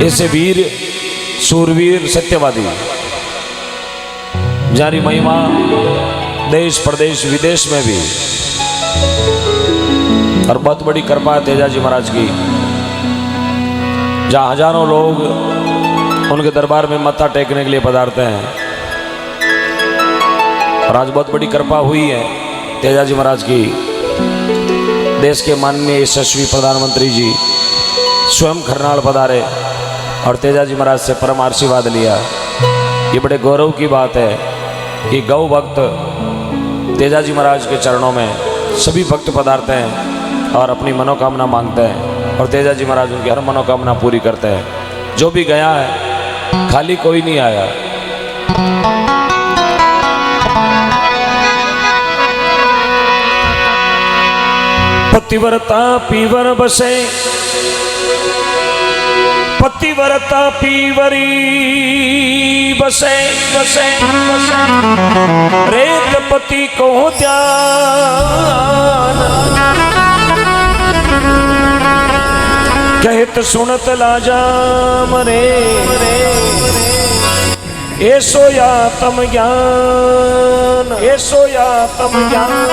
ऐसे वीर सूरवीर सत्यवादी जारी महिमा देश प्रदेश विदेश में भी, और बहुत बड़ी कृपा है तेजाजी महाराज की, जहाँ हजारों लोग उनके दरबार में मत्था टेकने के लिए पधारते हैं। और आज बहुत बड़ी कृपा हुई है तेजाजी महाराज की। देश के माननीय यशस्वी प्रधानमंत्री जी स्वयं खरनाल पधारे और तेजाजी महाराज से परम आशीर्वाद लिया। ये बड़े गौरव की बात है कि गौ भक्त तेजाजी महाराज के चरणों में सभी भक्त पधारते हैं और अपनी मनोकामना मांगते हैं, और तेजाजी महाराज उनकी हर मनोकामना पूरी करते हैं। जो भी गया है खाली कोई नहीं आया। पतिव्रता पीवर बसे, पतिव्रता पीवरी बसे बसे बसे, रेत पति को ध्यान, कहत सुनत लाजा मरे, ऐसो या तम ज्ञान, ऐसो या तम ज्ञान।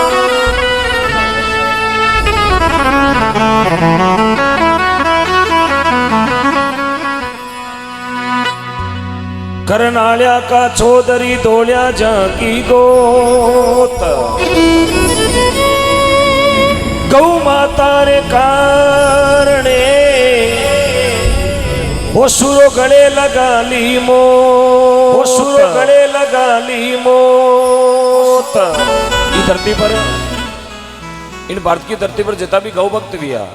करनाल्या का चौधरी दौड़िया जाकी गोत, गौ माता रे कारणे वो सुरो गले लगा ली मो, वो सुरो गले लगा ली मोत। इस धरती पर, इन भारत की धरती पर जितना भी गौ भक्त भी है,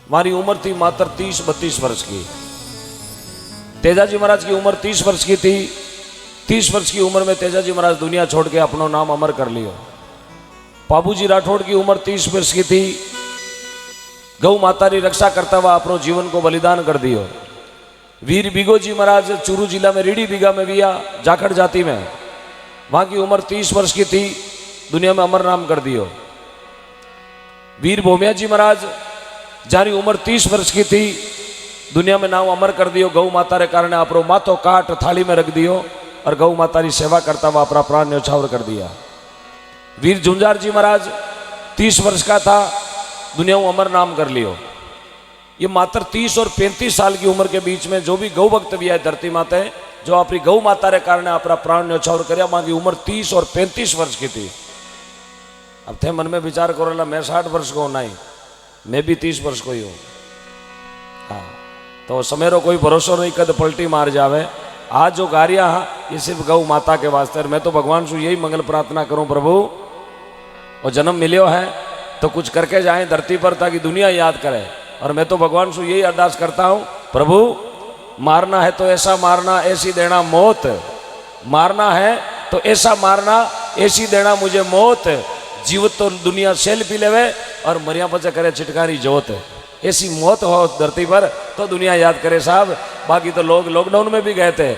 हमारी उम्र थी मात्र 30-32 वर्ष की। तेजाजी महाराज की उम्र 30 वर्ष की थी। 30 वर्ष की उम्र में तेजाजी महाराज दुनिया छोड़ के अपना नाम अमर कर लियो। बाबूजी राठौड़ की उम्र 30 वर्ष की थी। गौ माता की रक्षा करता हुआ अपनो जीवन को बलिदान कर दियो। वीर बिगोजी महाराज चूरू जिला में रीडी बीघा में भी जाखड़ जाति में, वहां की उम्र 30 वर्ष की थी, दुनिया में अमर नाम कर दियो। वीर भोमिया जी महाराज जारी उम्र 30 वर्ष की थी, दुनिया में नाम अमर कर दियो। गौ माता रे कारण आपरो माथो काट थाली में रख दियो और गौ माता की सेवा करता हुआ अपना प्राण न्यौछावर कर दिया। वीर झुंझार जी महाराज 30 वर्ष का था, दुनिया में अमर नाम कर लियो। ये मात्र 30 और 35 साल की उम्र के बीच में जो भी गौ भक्त भी है धरती माता, जो अपनी गौ माता रे कारण अपना प्राण न्यौछावर कर, मां की उम्र 30 और 35 वर्ष की थी। अब थे मन में विचार करो, मैं 60 वर्ष को नहीं, मैं भी 30 वर्ष को ही हूं। हाँ, तो समय रो कोई भरोसा नहीं, कद पलटी मार जावे। आज जो कार्य ये सिर्फ गौ माता के वास्ते। मैं तो भगवान से यही मंगल प्रार्थना करूं, प्रभु और जन्म मिलियो है तो कुछ करके जाए धरती पर, ताकि दुनिया याद करे। और मैं तो भगवान से यही अरदास करता हूं, प्रभु मारना है तो ऐसा मारना, ऐसी देना मौत, मारना है तो ऐसा मारना, ऐसी देना मुझे मौत। जीवित तो दुनिया सेल्फी लेवे और मरिया पचा करे छिटकारी जोत। ऐसी मौत हो धरती पर तो दुनिया याद करे साहब। बाकी तो लोग लॉकडाउन में भी गए थे,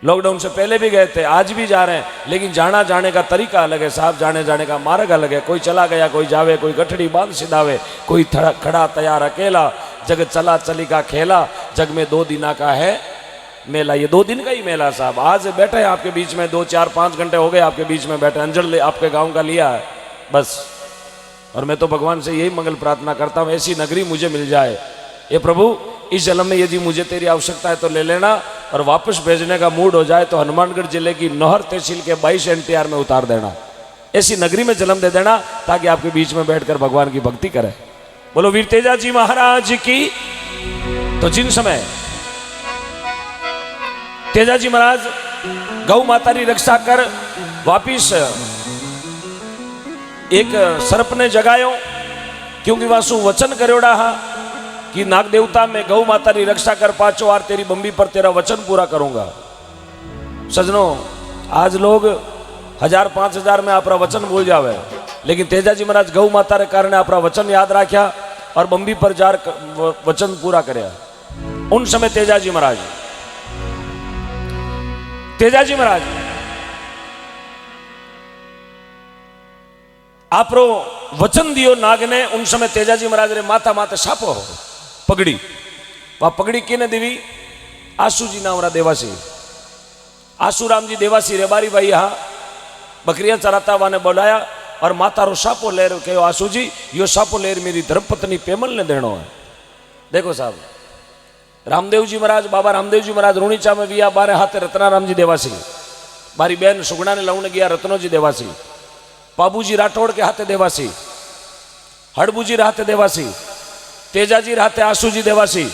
लॉकडाउन से पहले भी गए थे, आज भी जा रहे हैं, लेकिन जाने का तरीका अलग है साहब, जाने का मार्ग अलग है। कोई चला गया, कोई जावे, कोई गठड़ी बांध सिधावे, कोई खड़ा तैयार अकेला। जग चला चली का खेला, जग में 2 दिना का है मेला। ये 2 दिन का ही मेला साहब। आज बैठे हैं आपके बीच में, 2-4-5 घंटे हो गए आपके बीच में बैठे, अंजल आपके गाँव का लिया है बस। और मैं तो भगवान से यही मंगल प्रार्थना करता हूँ, ऐसी नगरी मुझे मिल जाए। ये प्रभु इस जन्म में यदि मुझे तेरी आवश्यकता है तो ले लेना, और वापस भेजने का मूड हो जाए तो हनुमानगढ़ जिले की नौहर तहसील के 22 NTR में उतार देना। ऐसी नगरी में जन्म दे देना ताकि आपके बीच में बैठकर भगवान की भक्ति करे। बोलो वीर तेजाजी महाराज की। तो जिन समय तेजाजी महाराज गौ माता की रक्षा कर वापिस एक सर्प ने जगायो, क्योंकि वासु वचन करोड़ा हा कि नाग देवता में गौ माता की रक्षा कर पाचो आर तेरी बंबी पर तेरा वचन पूरा करूंगा। सजनों, आज लोग 1000-5000 में अपना वचन भूल जावे, लेकिन तेजाजी महाराज गौ माता रे कारण अपना वचन याद रखा और बंबी पर जार वचन पूरा करया। उन समय तेजाजी महाराज आपरो वचन दियो नाग ने। उन समय तेजाजी महाराज रे माथा माथे सापो हो, पगड़ी। वह पगड़ी किने देवी? आशू जी नामरा देवासी, आशूराम जी देवासी रेबारी भाई यहाँ बकरियां चराता वाने बोलाया और माता रो सापो लेर कहो, आशू जी यो सापो लेर मेरी धर्मपत्नी पेमल ने देनो है। देखो साहब, रामदेव जी महाराज, बाबा रामदेव जी महाराज रूणीचा में गया, बारे हाथे रत्नाराम जी देवासी, मारी बहन सुगुणा ने लाने गया रत्नो जी देवासी, पाबूजी राठौड़ के हाथे देवासी, हड़बूजी हाथे देवासी, तेजाजी हाथे आशू जी देवासी,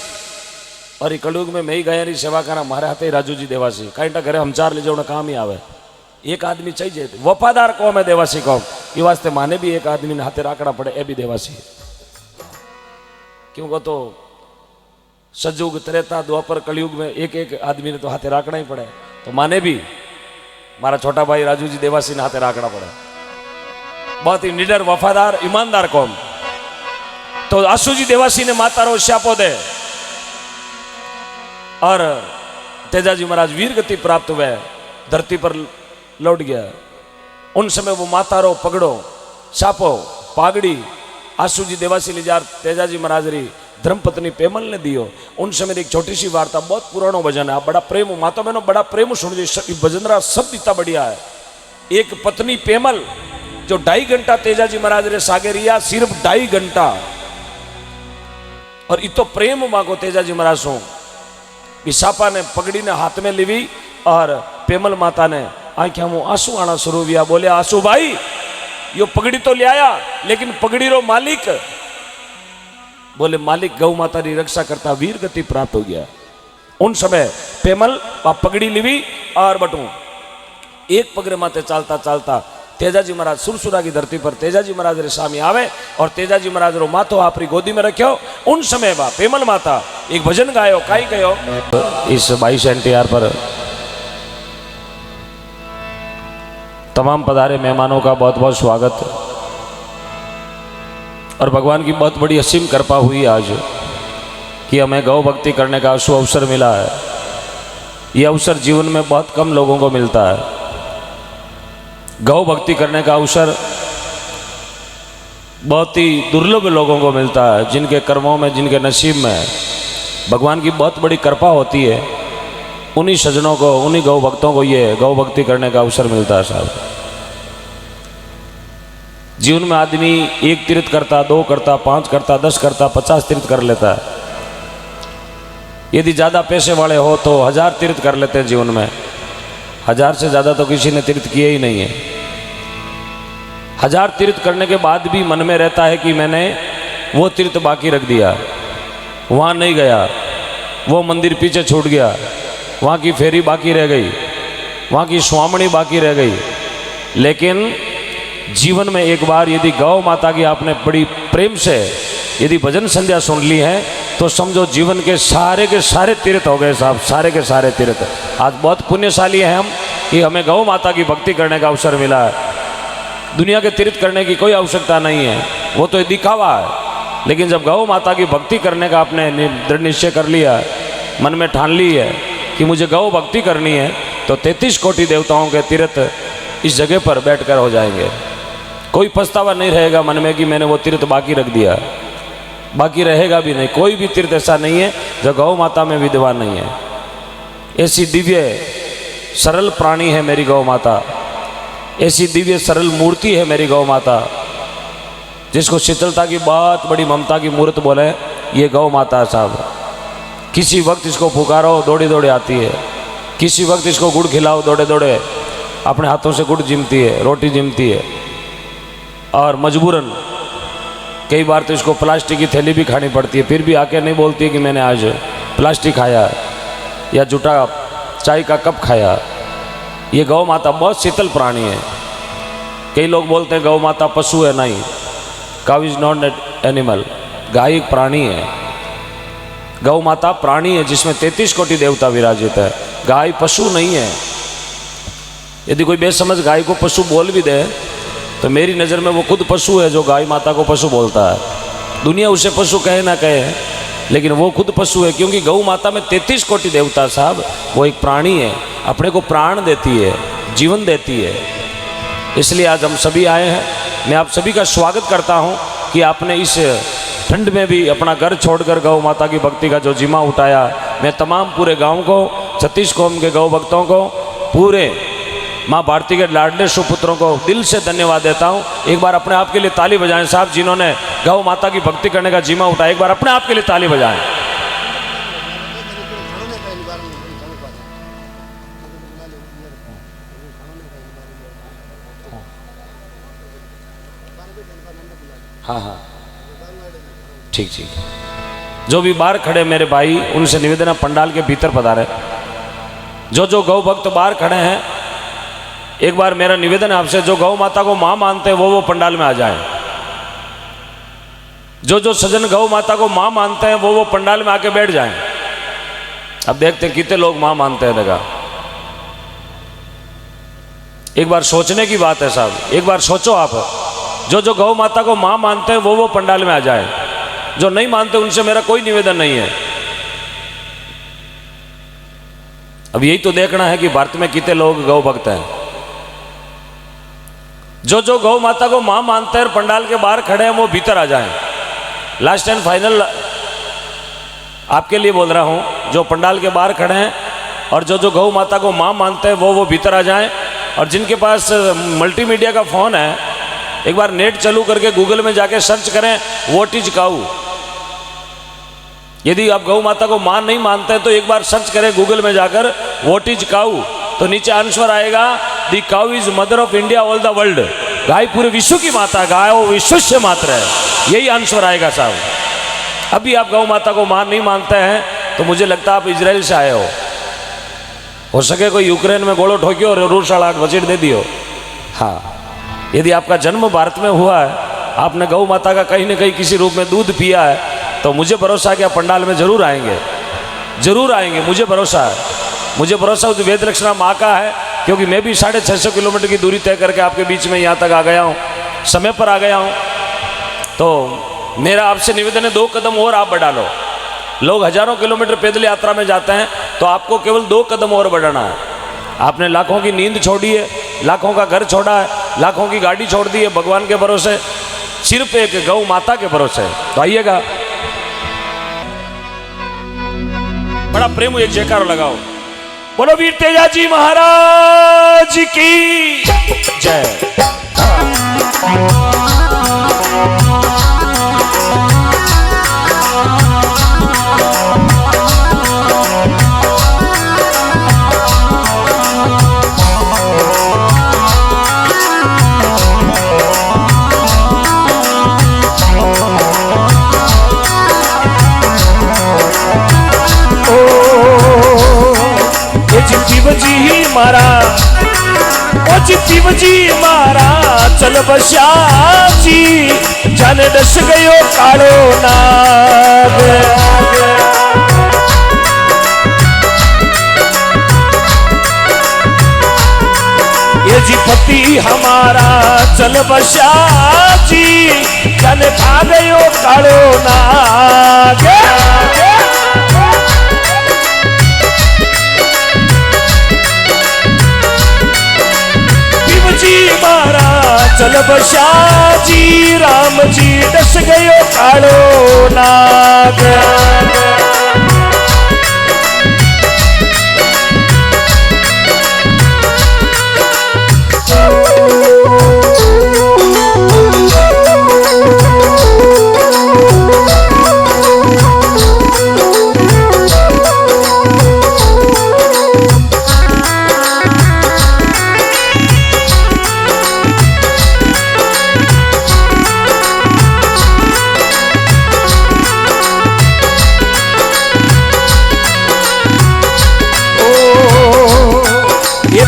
और ये कलयुग में मैं ही गया री सेवा करा मारे हाथे राजू जी देवासी। कहीं घरे हम चार ले जाओ काम ही आवे, एक आदमी चाहिए, वफादार कौम है देवासी कौम, ये वास्ते माने भी एक आदमी ने हाथे राकड़ा पड़े, ए भी देवासी। क्यों को तो सजयुग त्रेता द्वापर कलयुग में एक एक आदमी ने तो हाथे राकड़ा ही पड़े, तो माने भी मारा छोटा भाई राजू जी देवासी ने हाथे राकड़ा पड़े। बहुत ही निडर वफादार ईमानदार कौम। तो आशू जी देवासी ने माता रो श्यापो दे और तेजाजी महाराज वीर गति प्राप्त हुए, धरती पर लौट गया। उन समय वो माता रो पगड़ो छापो पागड़ी आशू जी देवासी ले जा तेजाजी महाराज री धर्मपत्नी पेमल ने दियो। उन समय एक छोटी सी वार्ता, बहुत पुरानो भजन है, बड़ा प्रेम माता बहनों बड़ा प्रेम सुन जी, भजन रा शब्द इतना बढ़िया है। एक पत्नी पेमल जो 2.5 घंटा तेजाजी महाराज रे सागे रिया, सिर्फ 2.5 घंटा, और इतो प्रेम मांगो तेजाजी महाराज सो सापा ने पगड़ी ने हाथ में लीवी और पेमल माता ने आंखों में आंसू आना शुरू हुआ। बोले आंसू भाई यो पगड़ी तो ले आया, लेकिन पगड़ी रो मालिक, बोले मालिक गौ माता की रक्षा करता वीर गति प्राप्त हो गया। उन समय पेमल पगड़ी लीवी और बटू एक पगड़े माते चालता चालता तेजाजी महाराज सुरसुरा की धरती पर तेजाजी महाराज रे सामी आवे और तेजाजी महाराज रो मातो आपरी गोदी में रखो। उन समय बा पेमल माता एक भजन गायो, काई कहो इस 22 NTR पर तमाम पधारे मेहमानों का बहुत बहुत स्वागत। और भगवान की बहुत बड़ी असीम कृपा हुई आज कि हमें गौ भक्ति करने का सुअवसर मिला है। यह अवसर जीवन में बहुत कम लोगों को मिलता है। गौ भक्ति करने का अवसर बहुत ही दुर्लभ लोगों को मिलता है, जिनके कर्मों में, जिनके नसीब में भगवान की बहुत बड़ी कृपा होती है। उन्हीं सज्जनों को, उन्हीं गौ भक्तों को ये गौ भक्ति करने का अवसर मिलता है साहब। जीवन में आदमी 1 तीर्थ करता, 2 करता, 5 करता, 10 करता, 50 तीर्थ कर लेता है। यदि ज़्यादा पैसे वाले हो तो 1000 तीर्थ कर लेते हैं जीवन में। 1000 से ज़्यादा तो किसी ने तीर्थ किए ही नहीं है। 1000 तीर्थ करने के बाद भी मन में रहता है कि मैंने वो तीर्थ बाकी रख दिया, वहाँ नहीं गया, वो मंदिर पीछे छूट गया, वहाँ की फेरी बाकी रह गई, वहाँ की स्वामणी बाकी रह गई। लेकिन जीवन में एक बार यदि गौ माता की आपने बड़ी प्रेम से यदि भजन संध्या सुन ली है तो समझो जीवन के सारे तीर्थ हो गए साहब, सारे के सारे तीर्थ। आज बहुत पुण्यशाली हैं हम कि हमें गौ माता की भक्ति करने का अवसर मिला है। दुनिया के तीर्थ करने की कोई आवश्यकता नहीं है, वो तो दिखावा है। लेकिन जब गौ माता की भक्ति करने का आपने दृढ़ निश्चय कर लिया, मन में ठान ली है कि मुझे गौ भक्ति करनी है, तो 33 कोटि देवताओं के तीर्थ इस जगह पर बैठकर हो जाएंगे। कोई पछतावा नहीं रहेगा मन में कि मैंने वो तीर्थ बाकी रख दिया, बाकी रहेगा भी नहीं। कोई भी तीर्थ ऐसा नहीं है जो गौ माता में विद्यमान नहीं है। ऐसी दिव्य सरल प्राणी है मेरी गौ माता, ऐसी दिव्य सरल मूर्ति है मेरी गौ माता, जिसको शीतलता की बहुत बड़ी ममता की मूर्त बोले, ये गौ माता साहब। किसी वक्त इसको पुकारो दौड़ी दौड़े आती है, किसी वक्त इसको गुड़ खिलाओ दौड़े दौड़े अपने हाथों से गुड़ जिमती है, रोटी जिमती है। और मजबूरन कई बार तो इसको प्लास्टिक की थैली भी खानी पड़ती है, फिर भी आके नहीं बोलती है कि मैंने आज प्लास्टिक खाया या जूठा चाय का कप खाया। ये गौ माता बहुत शीतल प्राणी है। कई लोग बोलते हैं गौ माता पशु है, नहीं, cow is not an animal, गाय एक प्राणी है। गौ माता प्राणी है जिसमें 33 कोटि देवता विराजित है। गाय पशु नहीं है। यदि कोई बेसमझ गाय को पशु बोल भी दे तो मेरी नज़र में वो खुद पशु है जो गाय माता को पशु बोलता है। दुनिया उसे पशु कहे ना कहे, लेकिन वो खुद पशु है, क्योंकि गौ माता में 33 कोटि देवता साहब, वो एक प्राणी है, अपने को प्राण देती है, जीवन देती है। इसलिए आज हम सभी आए हैं। मैं आप सभी का स्वागत करता हूं कि आपने इस ठंड में भी अपना घर छोड़कर गौ माता की भक्ति का जो जिम्मा उठाया, मैं तमाम पूरे गांव को, 36 कौम के गौ भक्तों को, पूरे माँ भारती के लाडले सुपुत्रों को दिल से धन्यवाद देता हूँ। एक बार अपने आप के लिए ताली बजाएं साहब, जिन्होंने गौ माता की भक्ति करने का जिम्मा उठाया। एक बार अपने आप के लिए ताली बजाएं। हाँ हाँ, ठीक ठीक। जो भी बाहर खड़े मेरे भाई, उनसे निवेदन है पंडाल के भीतर पधारे। जो गौ भक्त बाहर खड़े हैं, एक बार मेरा निवेदन है आपसे, जो गौ माता को मां मानते हैं वो पंडाल में आ जाएं। जो सज्जन गौ माता को मां मानते हैं वो पंडाल में आके बैठ जाएं। अब देखते हैं कितने लोग मां मानते हैं। लगा एक बार सोचने की बात है साहब, एक बार सोचो आप। जो गौ माता को मां मानते हैं वो पंडाल में आ जाए। जो नहीं मानते उनसे मेरा कोई निवेदन नहीं है। अब यही तो देखना है कि भारत में कितने लोग गौ भक्त हैं। जो गौ माता को मां मानते हैं और पंडाल के बाहर खड़े हैं वो भीतर आ जाएं। लास्ट एंड फाइनल आपके लिए बोल रहा हूं, जो पंडाल के बाहर खड़े हैं और जो गौ माता को मां मानते हैं वो भीतर आ जाएं। और जिनके पास मल्टीमीडिया का फोन है, एक बार नेट चालू करके गूगल में जाके सर्च करें व्हाट इज काऊ। यदि आप गौ माता को मां नहीं मानते हैं तो एक बार सर्च करें गूगल में जाकर व्हाट इज काऊ, तो नीचे आंसर आएगा the cow is mother of India all the world. गाय पूरे विश्व की माता, गाय वो विश्व से मात्र है, यही आंसर आएगा साहब। अभी आप गौ माता को मां नहीं मानते हैं तो मुझे लगता है आप इजराइल से आए हो सके कोई यूक्रेन में गोलो ठोकियो और रूस आग बचेट दे दियो। हाँ, यदि आपका जन्म भारत में हुआ है, आपने गौ माता का कहीं न कहीं किसी रूप में दूध पिया है, तो मुझे भरोसा है कि आप पंडाल में जरूर आएंगे, जरूर आएंगे। मुझे भरोसा है, मुझे भरोसा उस वेद लक्षणा माँ का है, क्योंकि मैं भी 650 किलोमीटर की दूरी तय करके आपके बीच में यहाँ तक आ गया हूँ, समय पर आ गया हूँ। तो मेरा आपसे निवेदन है 2 कदम और आप बढ़ा लो। लोग हजारों किलोमीटर पैदल यात्रा में जाते हैं, तो आपको केवल 2 कदम और बढ़ाना है। आपने लाखों की नींद छोड़ी है, लाखों का घर छोड़ा है, लाखों की गाड़ी छोड़ दी है भगवान के भरोसे, सिर्फ एक गौ माता के भरोसे। तो आइएगा, बड़ा प्रेम एक जयकारो लगाओ। बोलो वीर तेजाजी महाराज की जय। जी मारा ओ जीव जी मारा चल बस्याजी, जाने दस गयो कालो नाग। ये जी पति हमारा चल बस्याजी, जाने खा गयो कालो नाग। मारा चल बस्याजी, राम जी दस गयो कालो नाग।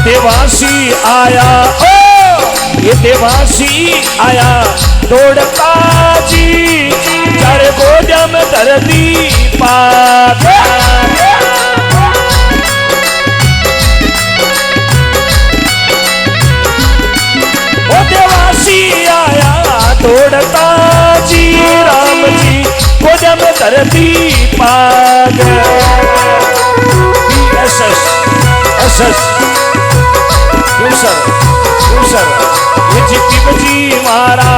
देवासी आया ओ, ये देवासी आया दौड़ता जी, चारे गोजा में दर्दी पाग। ओ देवासी आया दौड़ता जी, राम जी गोजा में दर्दी पाग। SS ये जीती बजी मारा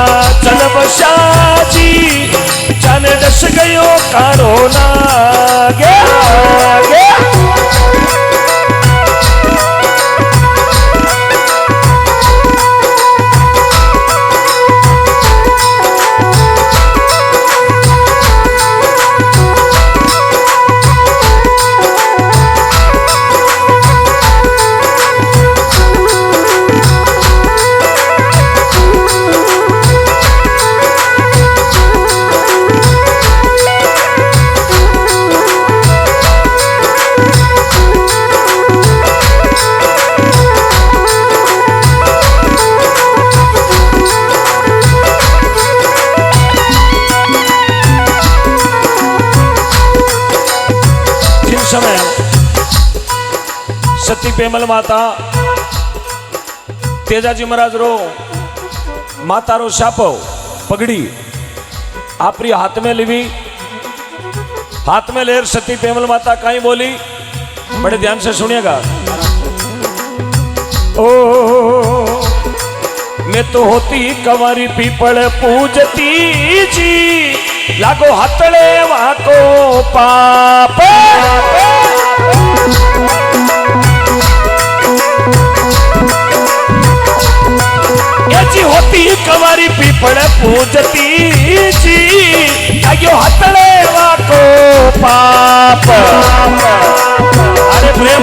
चल बशाजी जान डस गयो कारो ना गे गे समय सती पेमल माता तेजाजी महाराज रो माता रो शापो पगड़ी आपरी हाथ में लिवी हाथ में लेर सती पेमल माता कहीं बोली बड़े ध्यान से सुनिएगा। ओ मैं तो होती कंवारी पीपल पूजती जी लागो हथड़े वाको पाप जी होती कंवारी पीपल पूजती जी लागो हथड़े वाको पाप। अरे प्रेम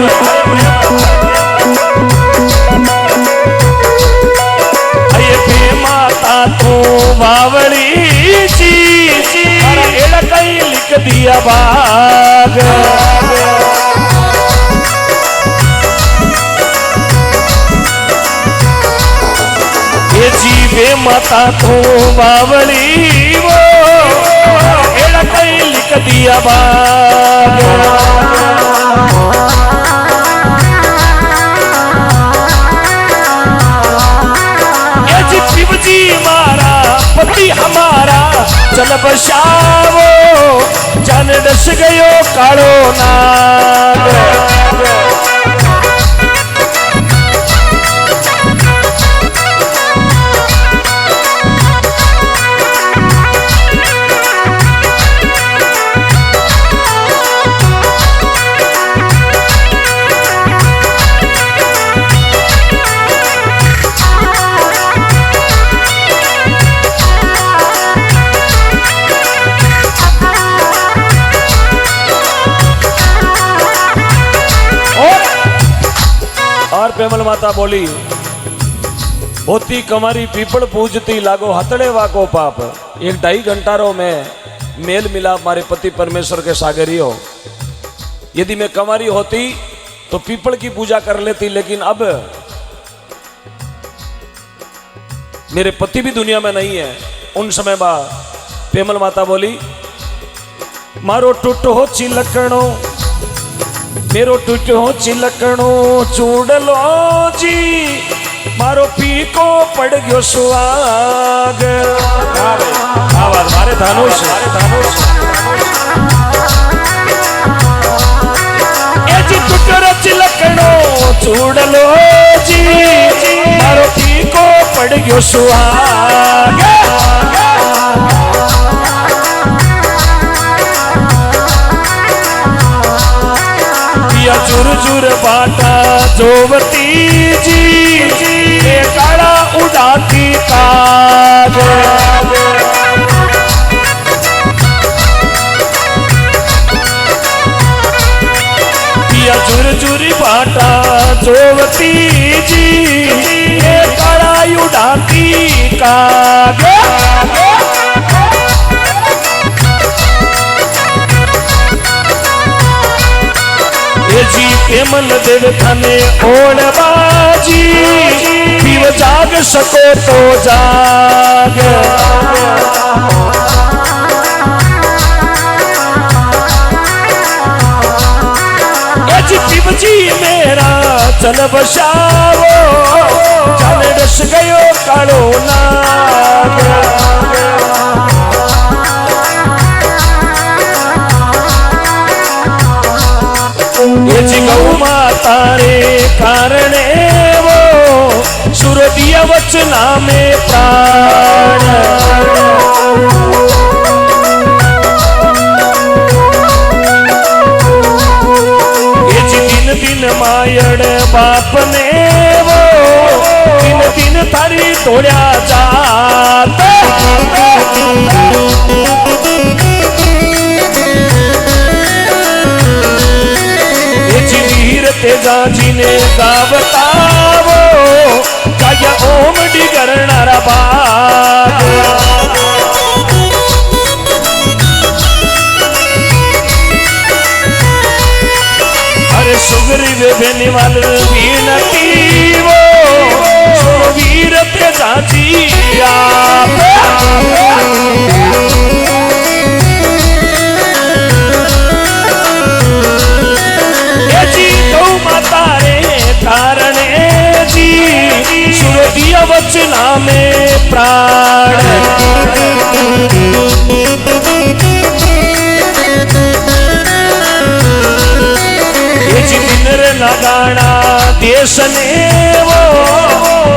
माता तू बावड़ी जी एड़ा कहीं लिख दिया बाग ये जीवे माता तू बावड़ी वो एड़ा कहीं लिख दिया बाग। जी मारा पति हमारा चल बसावो जान डस गयो कालो नाग। पेमल माता बोली होती कमारी पीपल पूजती लागो हथड़े वाको पाप। एक 2.5 घंटा रो में मेल मिला मारे पति परमेश्वर के सागरियो। यदि मैं कमारी होती तो पीपल की पूजा कर लेती, लेकिन अब मेरे पति भी दुनिया में नहीं है। उन समय बाद पेमल माता बोली मारो टूट हो चिलकणो मेरो टूट हो चिलकणो चूड़लो जी मारो पीको पड़ गयो सुहाग। आवाज मारे धानुष ए जी टूट रो चिलकणो चूड़लो जी मारो पीको पड़ गयो सुहाग। जुर जुर बाटा जोवती जी काला उड़ाती काग। पिया जुर जुर बाटा जोवती जी काला उड़ाती काग। जी पेमल देव थाने ओढ़ बाजी पीव जाग सको तो जाग। जी पीव जी मेरा चल बसावो चल डस गयो कालो नाग। ये जी गौ माता रे कारणे वो वचना में प्राण। ये दिन दिन मायड़ बाप ने वो दिन दिन थारी तोड़या जात। वीर तेजा जी ने गावता वो गाया ओम डी करनारा बाग। अरे सुग्रीव बेनीवाल विनती वो वीर तेजा जी आप। तारणे जी सुर दिया वचना में प्राण। ये दिन लगाना देश ने वो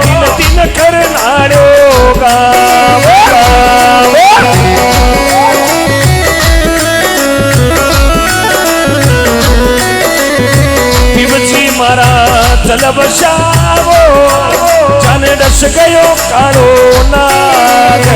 दिन दिन करनाड़ो मारा जल बसावो जाने डस गयो कालो नाग।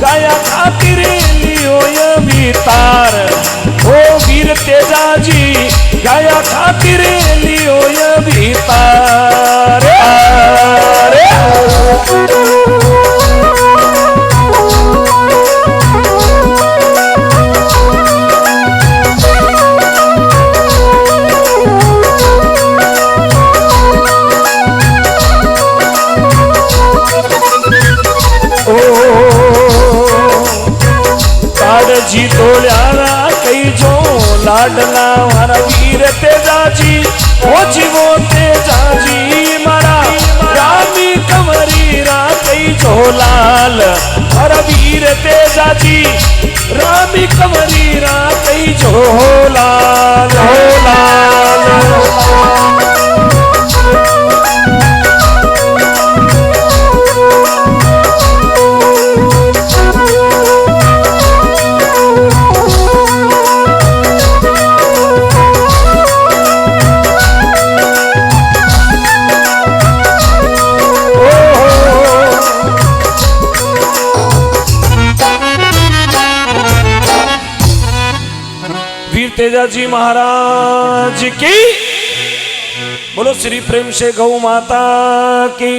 गाया खातिर लियो ये भीतर ओ वीर तेजा जी गाया खातिर लियो ये भीतर। जी तो ल्यारा कई जो लाडला मारा वीर तेजा जी ओ जीवो तेजा जी मारा रामी कंवरी रा कई जो लाल मारा वीर तेजा जी रामी कंवरी रा कई जो लाल हो लाल। तेजा जी महाराज की बोलो श्री प्रेम से गौ माता की।